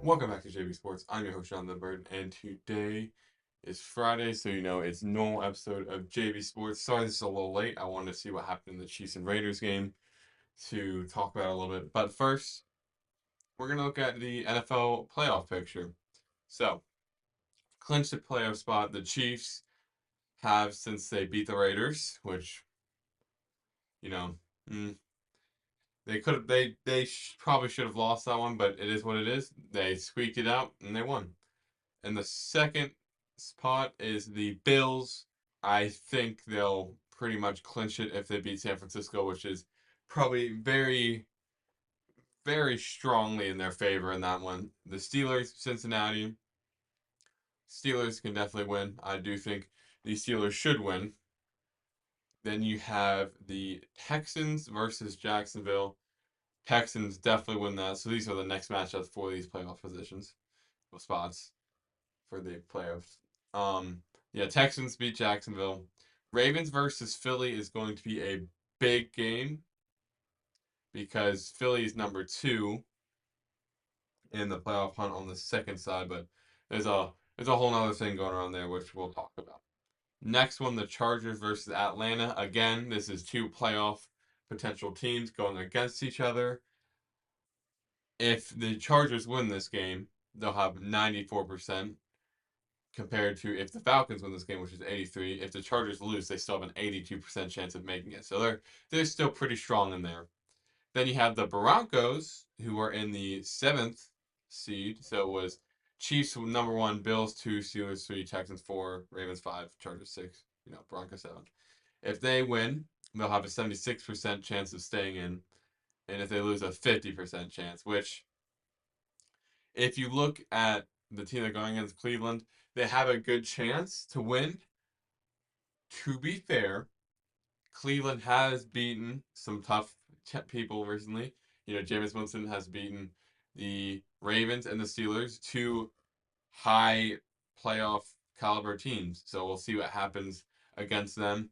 Welcome back to JBSports. I'm your host, John the Bird, and today is Friday, so you know it's normal episode of JB Sports. Sorry this is a little late. I wanted to see what happened in the Chiefs and Raiders game to talk about it a little bit. But first, we're going to look at the NFL playoff picture. So, clinched the playoff spot. The Chiefs have since they beat the Raiders, which, you know, mm, they could have, probably should have lost that one, but it is what it is. They squeaked it out and they won. And the second spot is the Bills. I think they'll pretty much clinch it if they beat San Francisco, which is probably very, very strongly in their favor in that one. The Steelers, Cincinnati. Steelers can definitely win. I do think the Steelers should win. Then you have the Texans versus Jacksonville. Texans definitely win that. So these are the next matchups for these playoff positions, spots for the playoffs. Yeah, Texans beat Jacksonville. Ravens versus Philly is going to be a big game because Philly is number two in the playoff hunt on the second side, but there's a whole other thing going on there which we'll talk about. Next one, the Chargers versus Atlanta. Again, this is two playoff potential teams going against each other. If the Chargers win this game, they'll have 94% compared to if the Falcons win this game, which is 83. If the Chargers lose, they still have an 82% chance of making it. So they're still pretty strong in there. Then you have the Broncos, who are in the seventh seed. So it was Chiefs number one, Bills two, Steelers three, Texans four, Ravens five, Chargers six. Broncos seven. If they win, they'll have a 76% chance of staying in, and if they lose, a 50% chance. Which, if you look at the team they're going against, Cleveland, they have a good chance to win. To be fair, Cleveland has beaten some tough people recently. Jameis Winston has beaten the Ravens and the Steelers, two high playoff caliber teams. So we'll see what happens against them.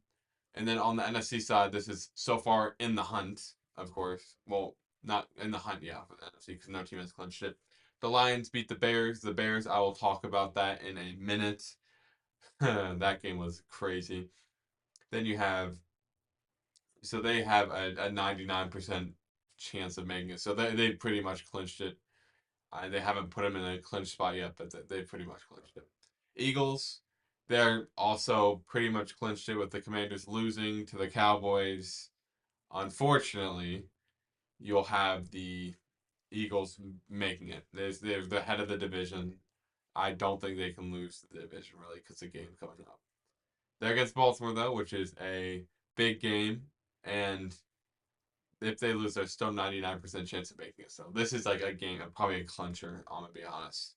And then on the NFC side, this is so far in the hunt, of course. Well, not in the hunt, yeah, for the NFC because no team has clinched it. The Lions beat the Bears. The Bears, I will talk about that in a minute. That game was crazy. Then you have, so they have a 99% chance of making it. So they pretty much clinched it. They haven't put them in a clinch spot yet, but they pretty much clinched it. Eagles, they're also pretty much clinched it with the Commanders losing to the Cowboys. Unfortunately, you'll have the Eagles making it. They're the head of the division. I don't think they can lose the division really because the game's coming up. They're against Baltimore though, which is a big game, and if they lose, there's still 99% chance of making it. So this is like a game, probably a clincher. I'm gonna be honest.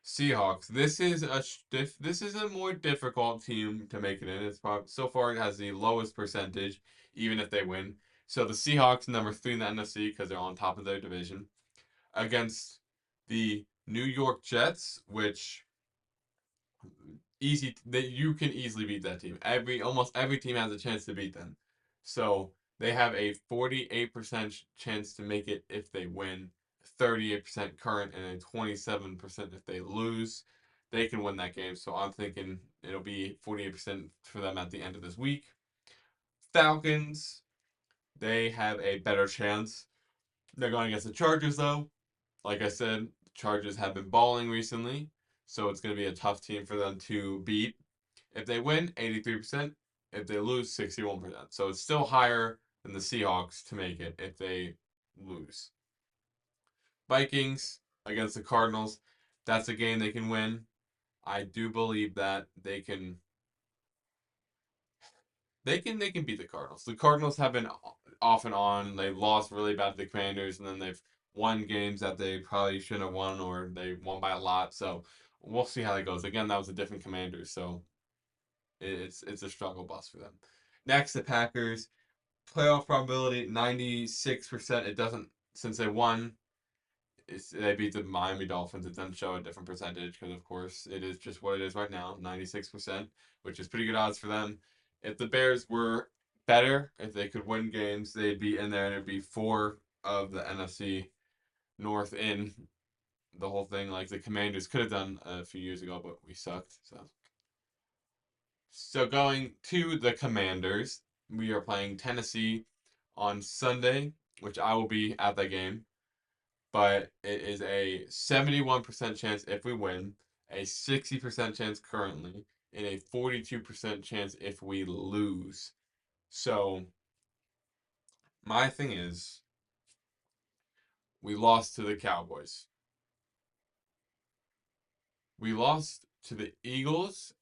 Seahawks. This is a more difficult team to make it in. It's probably, so far it has the lowest percentage, even if they win. So the Seahawks, number three in the NFC, because they're on top of their division, against the New York Jets, which easy that you can easily beat that team. Almost every team has a chance to beat them. So they have a 48% chance to make it if they win, 38% current, and a 27% if they lose. They can win that game. So I'm thinking it'll be 48% for them at the end of this week. Falcons, they have a better chance. They're going against the Chargers though. Like I said, the Chargers have been balling recently, so it's going to be a tough team for them to beat. If they win, 83%. If they lose, 61%. So it's still higher than the Seahawks to make it if they lose. Vikings against the Cardinals. That's a game they can win. I do believe that they can beat the Cardinals. The Cardinals have been off and on. They've lost really bad to the Commanders, and then they've won games that they probably shouldn't have won, or they won by a lot. So we'll see how that goes. Again, that was a different Commanders, so it's a struggle bus for them. Next, the Packers. Playoff probability 96%. It doesn't, since they won. They beat the Miami Dolphins. It doesn't show a different percentage because, of course, it is just what it is right now, 96%, which is pretty good odds for them. If the Bears were better, if they could win games, they'd be in there, and it'd be four of the NFC North in. the whole thing like the Commanders could have done a few years ago, but we sucked. So going to the Commanders, we are playing Tennessee on Sunday, which I will be at that game. But it is a 71% chance if we win, a 60% chance currently, and a 42% chance if we lose. So my thing is, we lost to the Cowboys. We lost to the Eagles,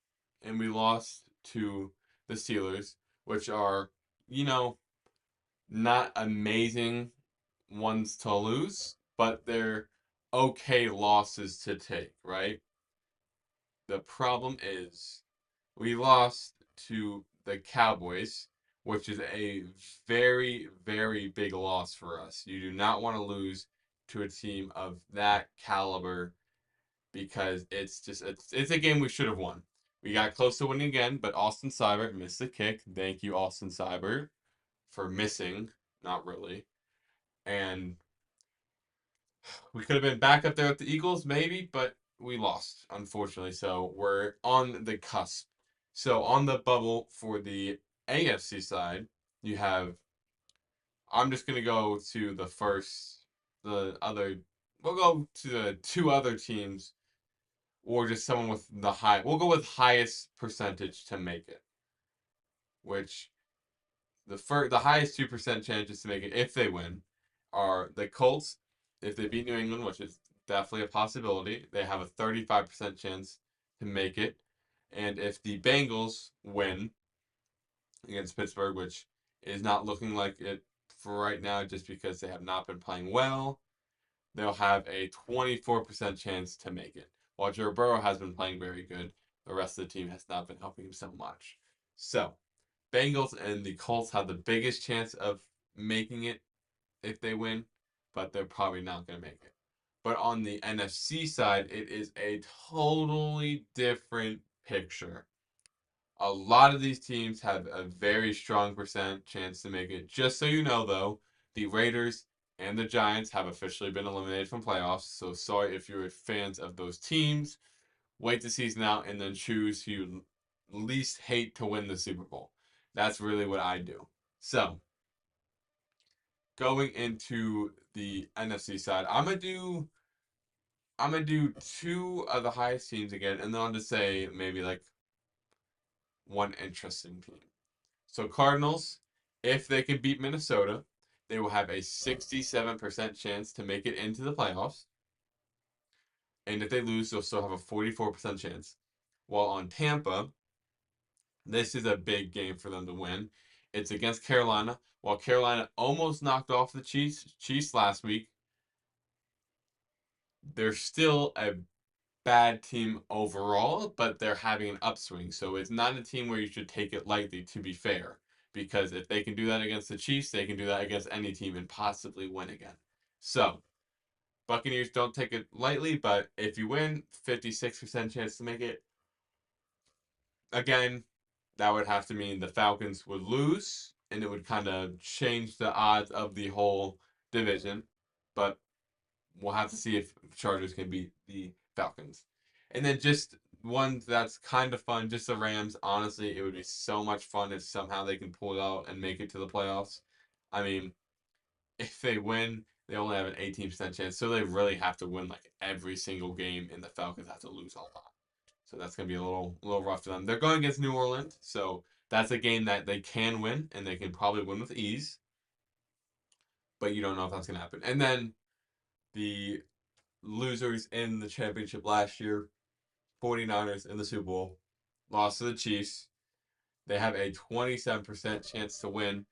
and we lost to the Steelers, which are, you know, not amazing ones to lose, but they're okay losses to take, right? The problem is we lost to the Cowboys, which is a very, very big loss for us. You do not want to lose to a team of that caliber because it's a game we should have won. We got close to winning again, but Austin Seibert missed the kick. Thank you, Austin Seibert, for missing. Not really. And we could have been back up there with the Eagles, maybe, but we lost, unfortunately. So we're on the cusp. So on the bubble for the AFC side, you have. I'm just gonna go to the first, the other. We'll go to the two other teams, or just someone with the high. We'll go with highest percentage to make it, which the highest 2% chances to make it if they win are the Colts. If they beat New England, which is definitely a possibility, they have a 35% chance to make it. And if the Bengals win against Pittsburgh, which is not looking like it for right now just because they have not been playing well, they'll have a 24% chance to make it. While Joe Burrow has been playing very good, the rest of the team has not been helping him so much. So, Bengals and the Colts have the biggest chance of making it if they win, but they're probably not going to make it. But on the NFC side, it is a totally different picture. A lot of these teams have a very strong percent chance to make it. Just so you know, though, the Raiders and the Giants have officially been eliminated from playoffs. So sorry if you're fans of those teams. Wait the season out and then choose who you least hate to win the Super Bowl. That's really what I do. So going into the NFC side, I'm gonna do two of the highest teams again, and then I'll just say maybe like one interesting team. So Cardinals, if they can beat Minnesota, they will have a 67% chance to make it into the playoffs. And if they lose, they'll still have a 44% chance. While on Tampa, this is a big game for them to win. It's against Carolina. While Carolina almost knocked off the Chiefs last week, they're still a bad team overall, but they're having an upswing. So it's not a team where you should take it lightly, to be fair. Because if they can do that against the Chiefs, they can do that against any team and possibly win again. So, Buccaneers don't take it lightly, but if you win, 56% chance to make it. Again, that would have to mean the Falcons would lose, and it would kind of change the odds of the whole division. But we'll have to see if Chargers can beat the Falcons. And then just one that's kind of fun, just the Rams. Honestly, it would be so much fun if somehow they can pull it out and make it to the playoffs. I mean, if they win, they only have an 18% chance. So they really have to win like every single game, and the Falcons have to lose a lot. So that's gonna be a little rough for them. They're going against New Orleans, so that's a game that they can win, and they can probably win with ease. But you don't know if that's gonna happen. And then the losers in the championship last year, 49ers in the Super Bowl, lost to the Chiefs. They have a 27% chance to win.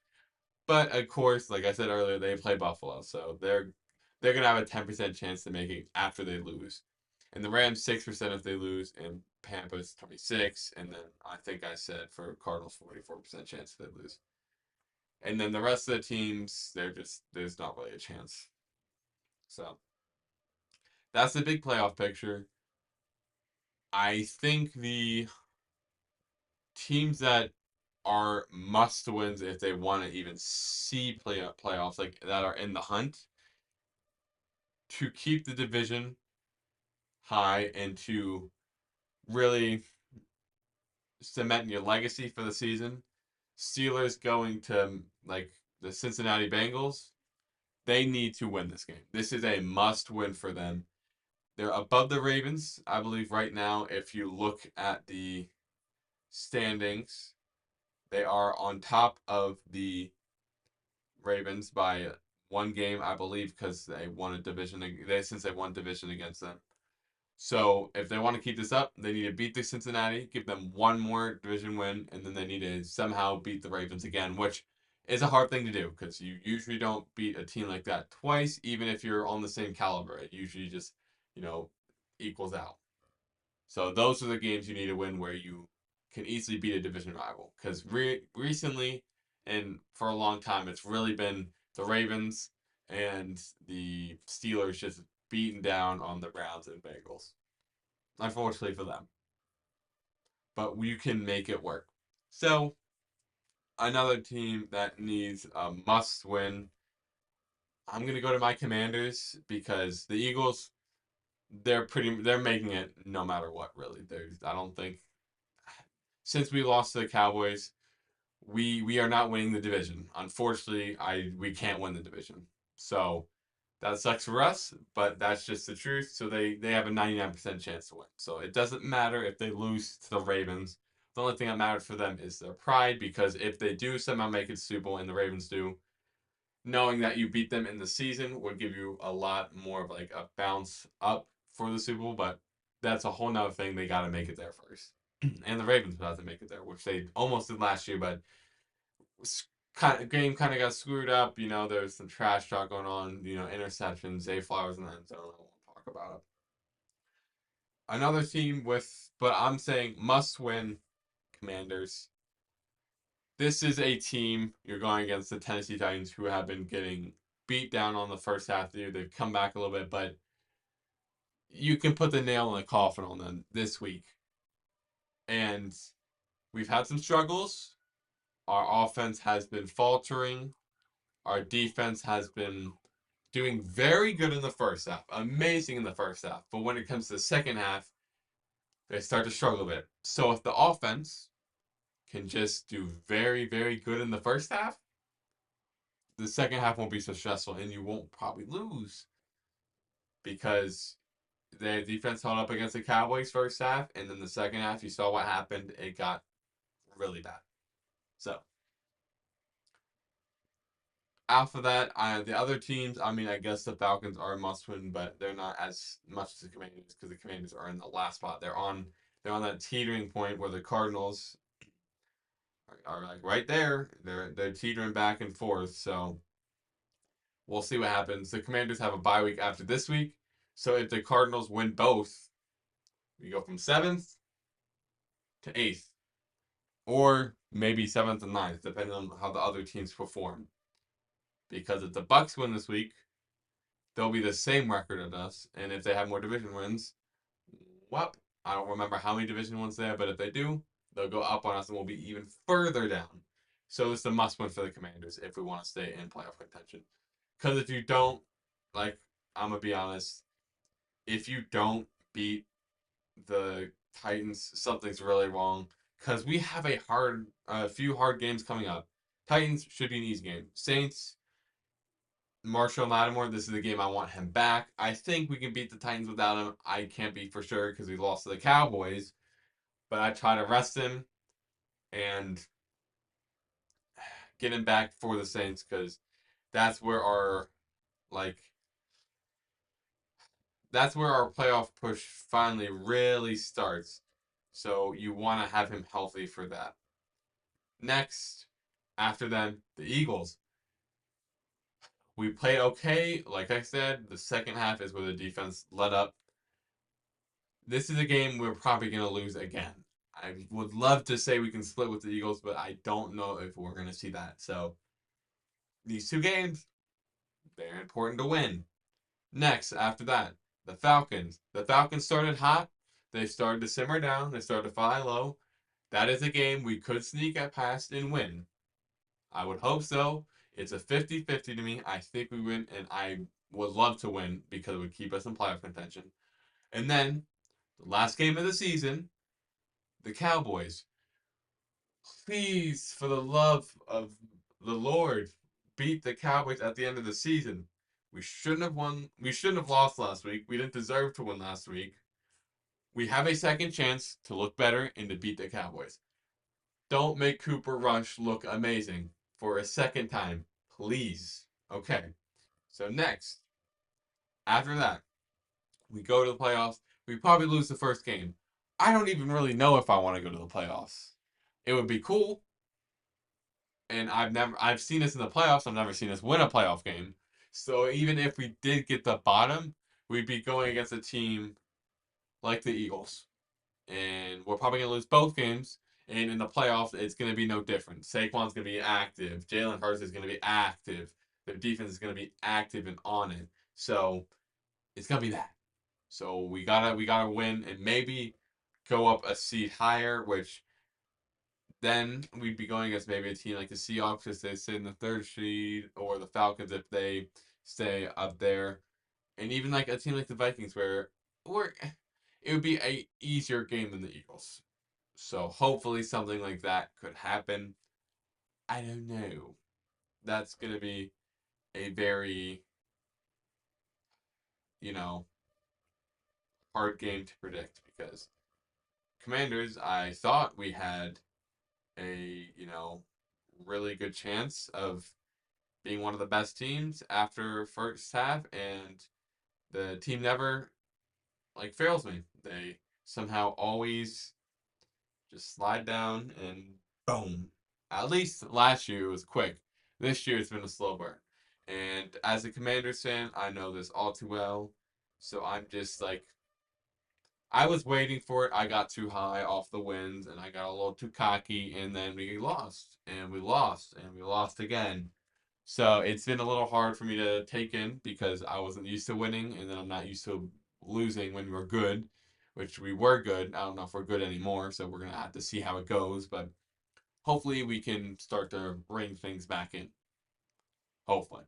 But of course, like I said earlier, they play Buffalo, so they're gonna have a 10% chance to make it after they lose. And the Rams 6% if they lose, and Pampa's 26, and then I think I said for Cardinals 44% chance if they lose. And then the rest of the teams, there's not really a chance. So that's the big playoff picture. I think the teams that are must wins if they want to even see playoffs like that are in the hunt to keep the division high and to really cement your legacy for the season. Steelers going to like the Cincinnati Bengals. They need to win this game. This is a must win for them. They're above the Ravens, I believe, right now. If you look at the standings, they are on top of the Ravens by one game, I believe, because they won a division. Since they won division against them. So if they want to keep this up, they need to beat the Cincinnati, give them one more division win, and then they need to somehow beat the Ravens again, which is a hard thing to do because you usually don't beat a team like that twice, even if you're on the same caliber. It usually just, you know, equals out. So those are the games you need to win where you can easily beat a division rival. Because recently, and for a long time, it's really been the Ravens and the Steelers just beating down on the Browns and Bengals. Unfortunately for them. But you can make it work. So another team that needs a must win. I'm gonna go to my Commanders because the Eagles, they're making it no matter what, really. I don't think since we lost to the Cowboys, we are not winning the division. Unfortunately, we can't win the division. So that sucks for us, but that's just the truth. So they have a 99% chance to win. So it doesn't matter if they lose to the Ravens. The only thing that matters for them is their pride because if they do somehow make it to Super Bowl and the Ravens do, knowing that you beat them in the season would give you a lot more of like a bounce up for the Super Bowl, but that's a whole nother thing. They got to make it there first. And the Ravens would have to make it there, which they almost did last year, but game kind of got screwed up. There's some trash talk going on. Interceptions, Zay Flowers in the end zone. I won't talk about it. Another team but I'm saying must win. Commanders. This is a team you're going against the Tennessee Titans, who have been getting beat down on the first half of the year. They've come back a little bit, but you can put the nail in the coffin on them this week. And we've had some struggles. Our offense has been faltering. Our defense has been doing very good in the first half, amazing in the first half. But when it comes to the second half, they start to struggle a bit. So if the offense can just do very, very good in the first half, the second half won't be so stressful and you won't probably lose because the defense held up against the Cowboys first half, and then the second half, you saw what happened. It got really bad. So after that, the other teams, I mean, I guess the Falcons are a must win, but they're not as much as the Commanders because the Commanders are in the last spot. They're on that teetering point where the Cardinals are like right there. They're teetering back and forth. So we'll see what happens. The Commanders have a bye week after this week. So if the Cardinals win both, we go from seventh to eighth, or maybe seventh and ninth, depending on how the other teams perform. Because if the Bucks win this week, they'll be the same record as us, and if they have more division wins, well, I don't remember how many division wins they have, but if they do, they'll go up on us and we'll be even further down. So it's a must win for the Commanders if we want to stay in playoff contention. Because if you don't, like, I'm going to be honest, if you don't beat the Titans, something's really wrong. Because we have a few hard games coming up. Titans should be an easy game. Saints, Marshall Lattimore, this is the game I want him back. I think we can beat the Titans without him. I can't be for sure because we lost to the Cowboys. But I try to rest him and get him back for the Saints because that's where our like that's where our playoff push finally really starts. So you want to have him healthy for that. Next, after them, the Eagles. We played okay. Like I said, the second half is where the defense let up. This is a game we're probably going to lose again. I would love to say we can split with the Eagles, but I don't know if we're going to see that. So these two games, they're important to win. Next, after that, the Falcons. The Falcons started hot. They started to simmer down. They started to fly low. That is a game we could sneak at past and win. I would hope so. It's a 50-50 to me. I think we win, and I would love to win because it would keep us in playoff contention. And then the last game of the season, the Cowboys. Please, for the love of the Lord, beat the Cowboys at the end of the season. We shouldn't have won. We shouldn't have lost last week. We didn't deserve to win last week. We have a second chance to look better and to beat the Cowboys. Don't make Cooper Rush look amazing for a second time, please. Okay. So next, after that, we go to the playoffs. We probably lose the first game. I don't even really know if I want to go to the playoffs. It would be cool, and I've seen this in the playoffs. I've never seen us win a playoff game. So even if we did get the bottom, we'd be going against a team like the Eagles, and we're probably gonna lose both games. And in the playoffs, it's gonna be no different. Saquon's gonna be active. Jalen Hurts is gonna be active. Their defense is gonna be active and on it. So it's gonna be that. So we gotta win and maybe go up a seed higher, which then we'd be going against maybe a team like the Seahawks if they sit in the third seed, or the Falcons if they stay up there, and even like a team like the Vikings where it would be a easier game than the Eagles. So hopefully something like that could happen. I don't know. That's gonna be a very, you know, hard game to predict because Commanders, I thought we had a, really good chance of being one of the best teams after first half, and the team never like fails me. They somehow always just slide down and boom. At least last year it was quick. This year it's been a slow burn. And as a Commanders fan, I know this all too well. So I'm just like, I was waiting for it. I got too high off the wins and I got a little too cocky, and then we lost and we lost and we lost again. So it's been a little hard for me to take in because I wasn't used to winning, and then I'm not used to losing when we're good, which we were good. I don't know if we're good anymore, so we're gonna have to see how it goes. But hopefully we can start to bring things back in. Hopefully.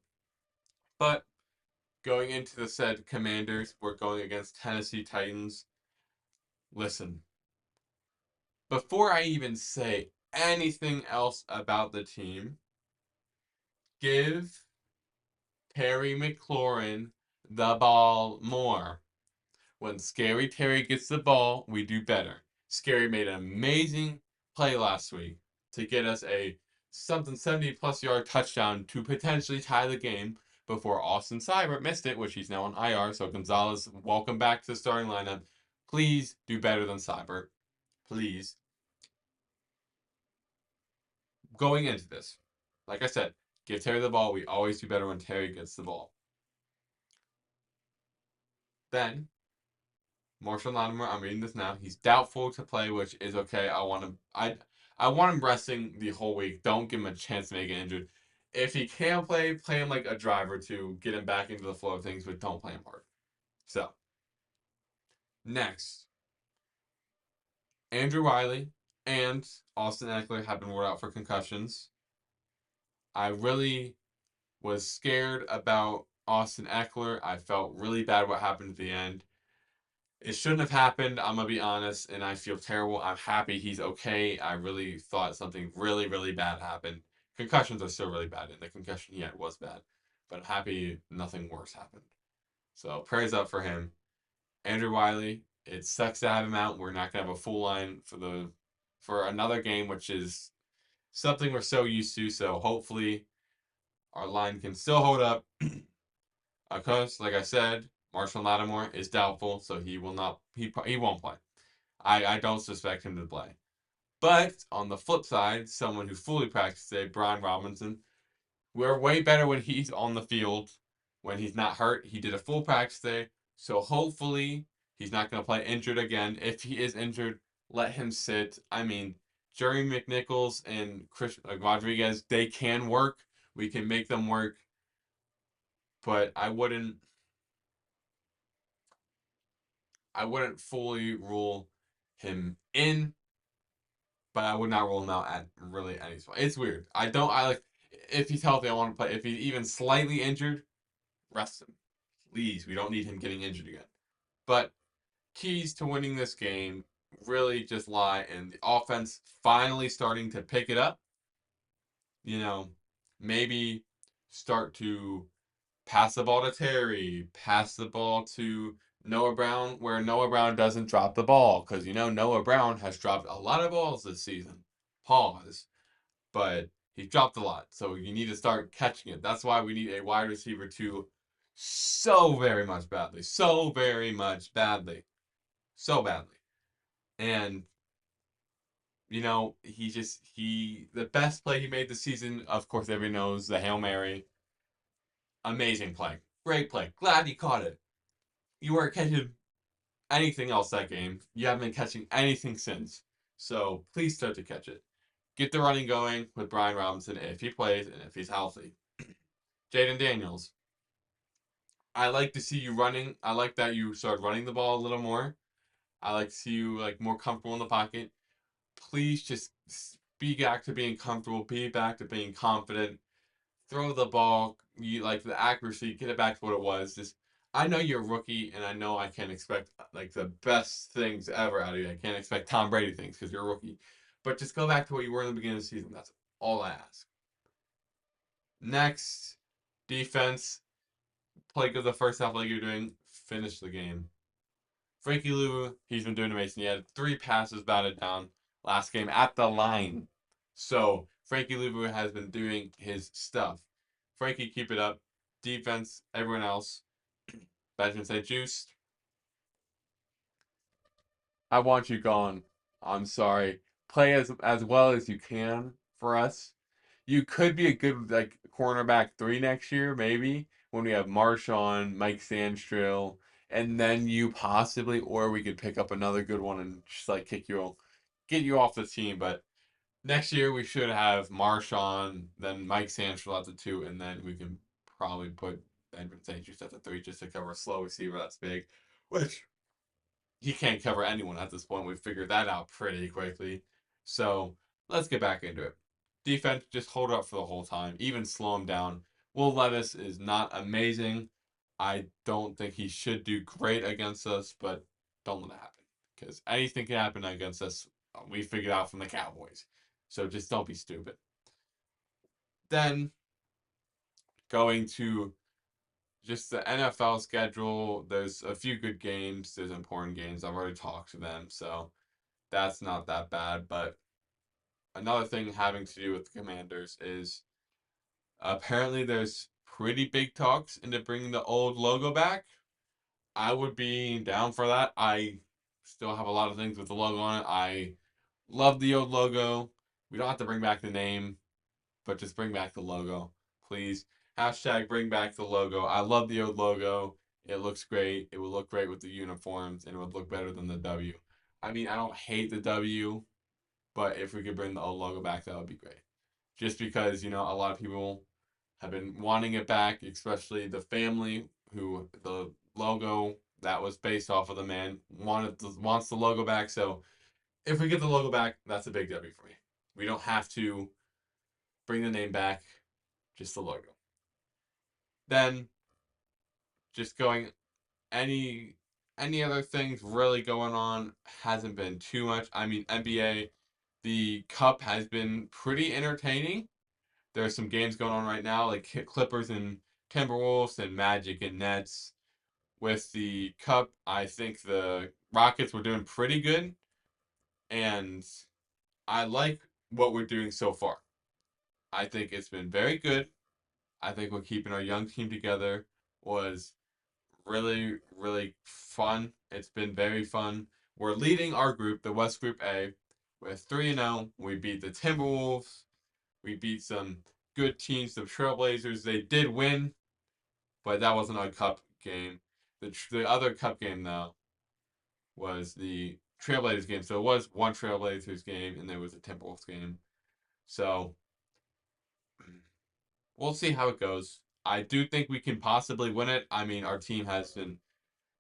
But going into the said Commanders, we're going against Tennessee Titans. Listen, before I even say anything else about the team, give Terry McLaurin the ball more. When Scary Terry gets the ball, we do better. Scary made an amazing play last week to get us a something 70 plus yard touchdown to potentially tie the game before Austin Seibert missed it, which he's now on IR. So Gonzalez, welcome back to the starting lineup. Please do better than Seibert. Please. Going into this, like I said, give Terry the ball. We always do better when Terry gets the ball. Then Marshall Lattimore, I'm reading this now. He's doubtful to play, which is okay. I want him resting the whole week. Don't give him a chance to make it injured. If he can play him like a drive or two, get him back into the flow of things, but don't play him hard. So next, Andrew Wiley and Austin Eckler have been ruled out for concussions. I really was scared about Austin Eckler. I felt really bad what happened at the end. It shouldn't have happened. I'm gonna be honest, and I feel terrible. I'm happy he's okay. I really thought something really, really bad happened. Concussions are still really bad, and the concussion he had was bad. But I'm happy nothing worse happened. So prayers up for him. Andrew Wiley, it sucks to have him out. We're not gonna have a full line for another game, which is something we're so used to. So hopefully our line can still hold up. Because, like I said, Marshall Lattimore is doubtful, so he will not. He won't play. I don't suspect him to play. But on the flip side, someone who fully practiced today, Brian Robinson, we're way better when he's on the field, when he's not hurt. He did a full practice day, so hopefully he's not going to play injured again. If he is injured, let him sit. I mean, Jerry McNichols and Chris Rodriguez, they can work. We can make them work, but I wouldn't fully rule him in, but I would not rule him out at really any spot. It's weird. I like if he's healthy, I want to play. If he's even slightly injured, rest him. Please. We don't need him getting injured again. But keys to winning this game really just lie in the offense finally starting to pick it up. You know, maybe start to pass the ball to Terry, pass the ball to Noah Brown, where Noah Brown doesn't drop the ball. Because, Noah Brown has dropped a lot of balls this season. Pause. But he dropped a lot. So you need to start catching it. That's why we need a wide receiver to so very much badly. So very much badly. So badly. And, the best play he made this season, of course, everyone knows the Hail Mary. Amazing play. Great play. Glad he caught it. You weren't catching anything else that game. You haven't been catching anything since. So please start to catch it. Get the running going with Brian Robinson if he plays and if he's healthy. Jaden Daniels. I like to see you running. I like that you start running the ball a little more. I like to see you more comfortable in the pocket. Please just be back to being comfortable. Be back to being confident. Throw the ball. You like the accuracy. Get it back to what it was. Just I know you're a rookie, and I know I can't expect the best things ever out of you. I can't expect Tom Brady things because you're a rookie. But just go back to what you were in the beginning of the season. That's all I ask. Next, defense. Play good the first half like you're doing. Finish the game. Frankie Lou, he's been doing amazing. He had 3 passes batted down last game at the line. So Frankie Lou has been doing his stuff. Frankie, keep it up. Defense, everyone else. Benjamin St. Juiced. I want you gone. I'm sorry. Play as well as you can for us. You could be a good cornerback 3 next year, maybe, when we have Marshawn, Mike Sandstrill, and then you possibly, or we could pick up another good one and just get you off the team. But next year we should have Marshawn, then Mike Sandstrill at the 2, and then we can probably put Benjamin St. Just at the 3 just to cover a slow receiver that's big, which he can't cover anyone at this point. We figured that out pretty quickly. So let's get back into it. Defense, just hold up for the whole time, even slow him down. Will Levis is not amazing. I don't think he should do great against us, but don't let it happen. Because anything can happen against us. We figured out from the Cowboys. So just don't be stupid. Then going to just the NFL schedule, there's a few good games. There's important games. I've already talked to them, so that's not that bad. But another thing having to do with the Commanders is apparently there's pretty big talks into bringing the old logo back. I would be down for that. I still have a lot of things with the logo on it. I love the old logo. We don't have to bring back the name, but just bring back the logo, please. Hashtag bring back the logo. I love the old logo. It looks great. It would look great with the uniforms, and it would look better than the W. I mean, I don't hate the W, but if we could bring the old logo back, that would be great. Just because, a lot of people have been wanting it back, especially the family who the logo that was based off of the man wants the logo back. So if we get the logo back, that's a big W for me. We don't have to bring the name back, just the logo. Then just going any other things really going on hasn't been too much. I mean, NBA, the Cup has been pretty entertaining. There's some games going on right now, like Clippers and Timberwolves and Magic and Nets. With the Cup, I think the Rockets were doing pretty good, and I like what we're doing so far. I think it's been very good. I think we're keeping our young team together was really, really fun. It's been very fun. We're leading our group, the West Group A, with 3-0. We beat the Timberwolves. We beat some good teams, the Trailblazers. They did win, but that wasn't a cup game. The other cup game, though, was the Trailblazers game. So it was one Trailblazers game, and there was a Timberwolves game. So we'll see how it goes. I do think we can possibly win it. I mean, our team has been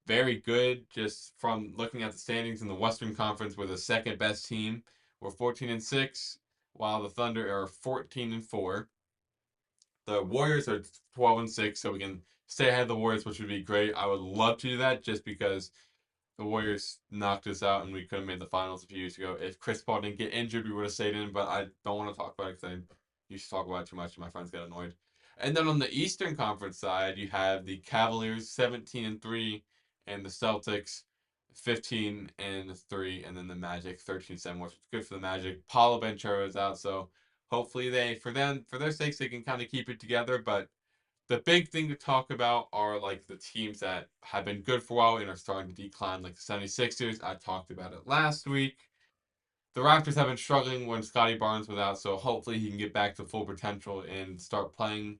very good just from looking at the standings in the Western Conference. We're the second best team. We're 14-6, while the Thunder are 14-4. The Warriors are 12-6, so we can stay ahead of the Warriors, which would be great. I would love to do that just because the Warriors knocked us out and we could have made the finals a few years ago. If Chris Paul didn't get injured, we would have stayed in, but I don't want to talk about it because I used to talk about it too much and my friends get annoyed. And then on the Eastern Conference side, you have the Cavaliers 17-3 and the Celtics 15-3, and then the Magic 13-7, which is good for the Magic. Paulo Banchero is out, so hopefully for their sakes, they can kind of keep it together. But the big thing to talk about are like the teams that have been good for a while and are starting to decline, like the 76ers. I talked about it last week. The Raptors have been struggling when Scotty Barnes was out, so hopefully he can get back to full potential and start playing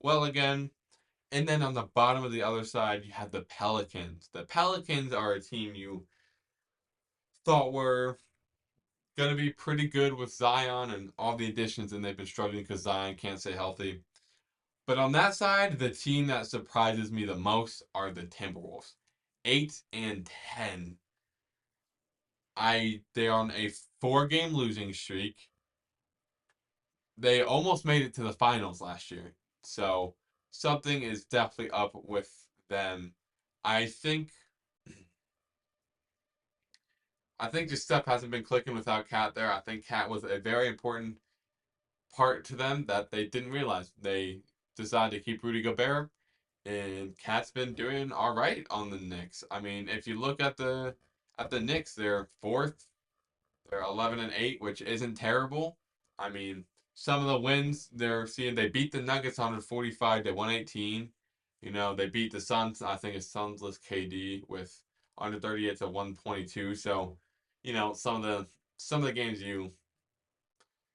well again. And then on the bottom of the other side, you have the Pelicans. The Pelicans are a team you thought were going to be pretty good with Zion and all the additions, and they've been struggling because Zion can't stay healthy. But on that side, the team that surprises me the most are the Timberwolves. 8-10. They're on a 4-game losing streak. They almost made it to the finals last year. So something is definitely up with them. I think I think just stuff hasn't been clicking without Cat there. I think Cat was a very important part to them that they didn't realize. They decided to keep Rudy Gobert, and Cat's been doing all right on the Knicks. I mean, if you look at the Knicks, they're fourth. They're 11-8, which isn't terrible. I mean, some of the wins they're seeing, they beat the Nuggets 145 to 118. You know, they beat the Suns. I think it's Sunsless KD with 138 to 122. So, you know, some of the games you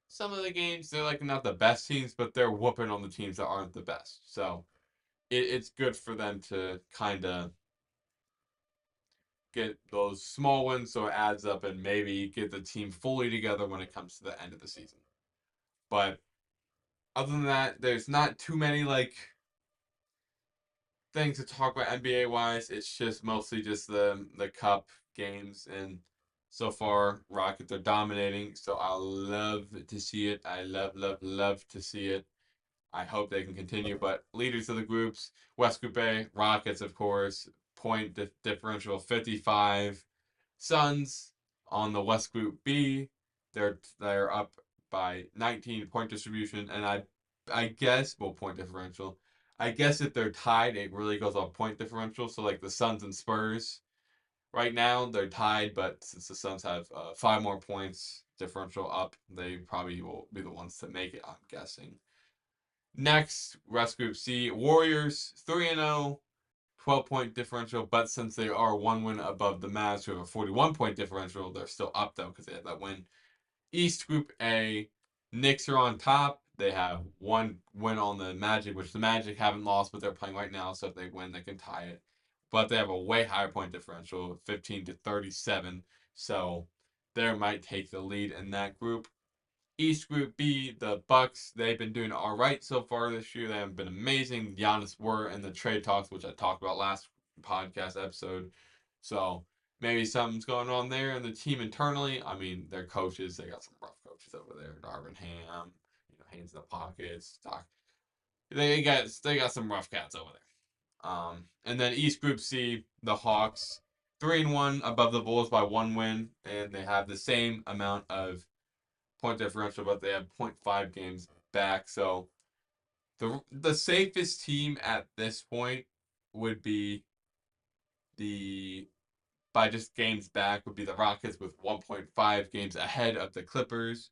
some of the games they're like not the best teams, but they're whooping on the teams that aren't the best. So it's good for them to kind of get those small wins so it adds up and maybe get the team fully together when it comes to the end of the season. But other than that, there's not too many like things to talk about NBA wise. It's just mostly just the cup games, and so far Rockets are dominating. So I love to see it. I love to see it. I hope they can continue. But leaders of the groups, West Group A, Rockets, of course, differential 55. Suns on the West Group B, they're up by 19 point distribution, and I guess well point differential. I guess if they're tied, it really goes off point differential. So like the Suns and Spurs, right now they're tied, but since the Suns have 5 more points differential up, they probably will be the ones to make it. I'm guessing. Next, West Group C, Warriors 3-0, 12-point differential, but since they are 1 win above the Mavs, who have a 41-point differential, they're still up though because they had that win. East Group A, Knicks are on top. They have 1 win on the Magic, which the Magic haven't lost, but they're playing right now, so if they win, they can tie it. But they have a way higher point differential, 15-37, so they might take the lead in that group. East Group B, the Bucks, they've been doing all right so far this year. They have been amazing. Giannis were in the trade talks, which I talked about last podcast episode. So maybe something's going on there. And the team internally, I mean, their coaches, they got some rough coaches over there. Darvin Ham, hands in the pockets. They got some rough cats over there. And then East Group C, the Hawks, 3-1 above the Bulls by 1 win, and they have the same amount of point differential, but they have zero point 0.5 games back. So the safest team at this point would be the by just games back would be the Rockets with 1.5 games ahead of the Clippers.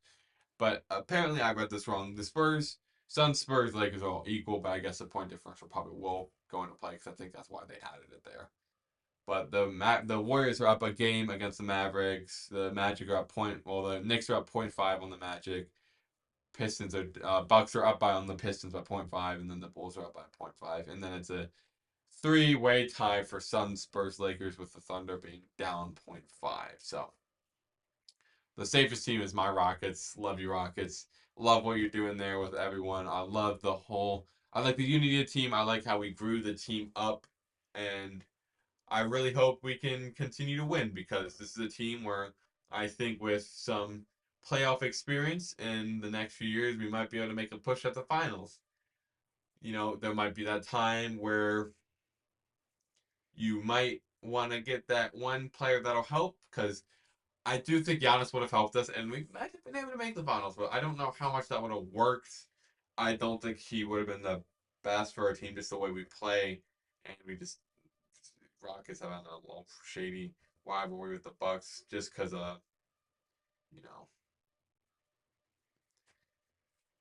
But apparently I read this wrong. The Suns, Spurs, Lakers are all equal, but I guess the point differential probably will go into play because I think that's why they added it there. But the Warriors are up a game against the Mavericks. The Magic are up the Knicks are up 0.5 on the Magic. Pistons are Bucks are up by on the Pistons by 0.5, and then the Bulls are up by 0.5, and then it's a three-way tie for Suns, Spurs, Lakers, with the Thunder being down 0.5. So the safest team is my Rockets. Love you, Rockets. Love what you're doing there with everyone. I love the whole. I like the unity of the team. I like how we grew the team up, and I really hope we can continue to win because this is a team where I think with some playoff experience in the next few years, we might be able to make a push at the finals. There might be that time where you might want to get that one player that'll help because I do think Giannis would have helped us, and we might have been able to make the finals, but I don't know how much that would have worked. I don't think he would have been the best for our team, just the way we play, and we just Rockets have had a little shady rivalry with the Bucks just because of you know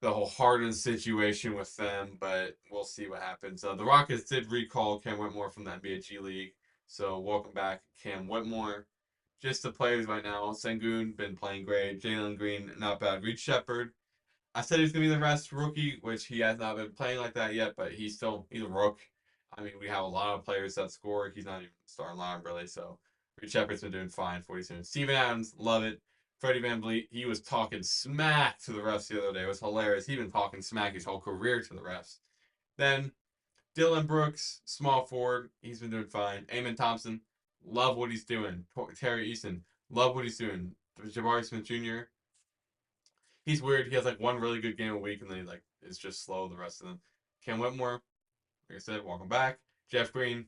the whole Harden situation with them, but we'll see what happens. The Rockets did recall Cam Whitmore from the NBA G League, so welcome back, Cam Whitmore. Just the players right now. Sengun been playing great. Jalen Green not bad. Reed Shepard. I said he's gonna be the best rookie, which he has not been playing like that yet, but he's a rook. I mean, we have a lot of players that score. He's not even starting line really, so Reed Shepard's been doing fine. 47. Steven Adams, love it. Freddie VanVleet, he was talking smack to the refs the other day. It was hilarious. He's been talking smack his whole career to the refs. Then Dylan Brooks, small forward, he's been doing fine. Amon Thompson, love what he's doing. Terry Easton, love what he's doing. Jabari Smith Jr., he's weird. He has like one really good game a week, and then he like is just slow the rest of them. Cam Whitmore, like I said, welcome back. Jeff Green,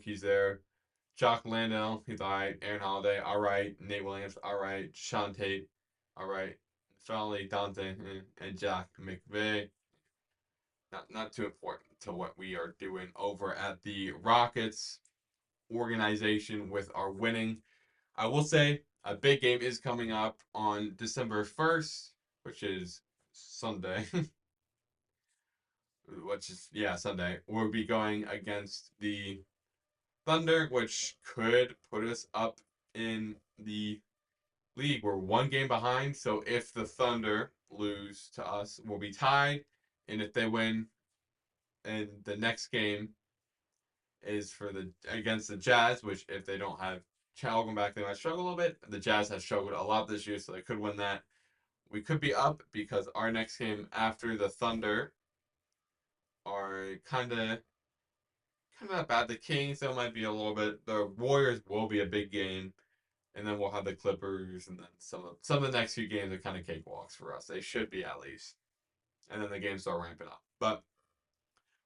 he's there. Jock Landale, he's all right. Aaron Holiday, all right. Nate Williams, all right. Sean Tate, all right. Finally, Dante and Jack McVay. Not too important to what we are doing over at the Rockets organization with our winning. I will say a big game is coming up on December 1st, which is Sunday. Which is, yeah, Sunday. We'll be going against the Thunder, which could put us up in the league. We're one game behind, so if the Thunder lose to us, we'll be tied. And if they win, and the next game is for the against the Jazz, which if they don't have Chalgum back, they might struggle a little bit. The Jazz has struggled a lot this year, so they could win that. We could be up because our next game after the Thunder are kind of not bad. The Kings, that might be a little bit. The Warriors will be a big game, and then we'll have the Clippers, and then some of the next few games are kind of cakewalks for us. They should be at least, and then the games start ramping up. But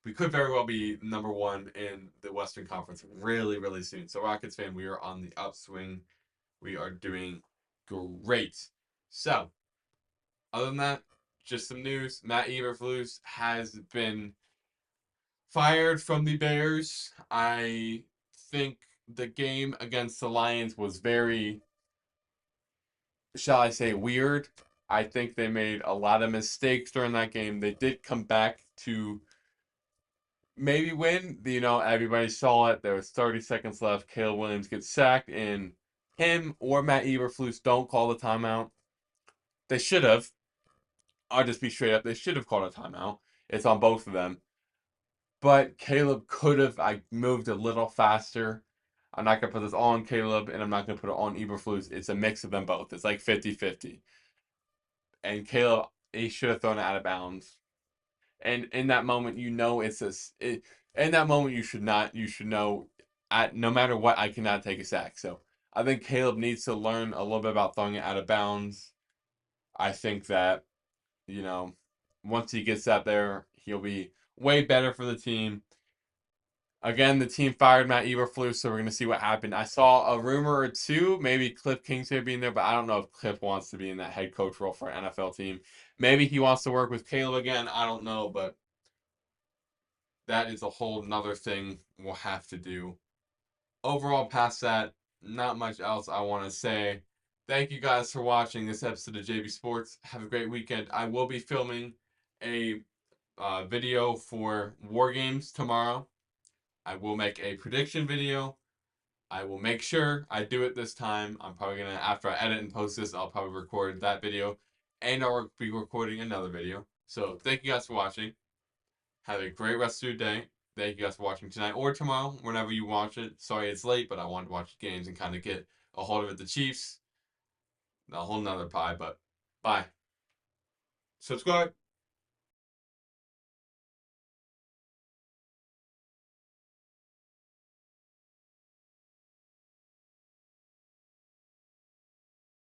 we could very well be number one in the Western Conference really, really soon. So Rockets fan, we are on the upswing. We are doing great. So, other than that, just some news. Matt Eberflus has been fired from the Bears. I think the game against the Lions was very, shall I say, weird. I think they made a lot of mistakes during that game. They did come back to maybe win. Everybody saw it. There was 30 seconds left. Caleb Williams gets sacked, and him or Matt Eberflus don't call the timeout. They should have. I'll just be straight up. They should have called a timeout. It's on both of them. But Caleb could have moved a little faster. I'm not going to put this all on Caleb, and I'm not going to put it on Eberflus. It's a mix of them both. It's like 50-50. And Caleb, he should have thrown it out of bounds. And in that moment, in that moment, you should not. You should know, no matter what, I cannot take a sack. So I think Caleb needs to learn a little bit about throwing it out of bounds. I think that, you know, once he gets out there, he'll be way better for the team. Again, the team fired Matt Eberflus, so we're going to see what happened. I saw a rumor or two, maybe Cliff Kingsbury being there, but I don't know if Cliff wants to be in that head coach role for an NFL team. Maybe he wants to work with Caleb again. I don't know, but that is a whole nother thing we'll have to do. Overall, past that, not much else I want to say. Thank you guys for watching this episode of JB Sports. Have a great weekend. I will be filming a video for War Games tomorrow. I will make a prediction video. I will make sure I do it this time. I'm probably going to, after I edit and post this, I'll probably record that video. And I'll be recording another video. So thank you guys for watching. Have a great rest of your day. Thank you guys for watching tonight or tomorrow, whenever you watch it. Sorry it's late, but I wanted to watch the games and kind of get a hold of it. The Chiefs, a whole nother pie, but bye. Subscribe.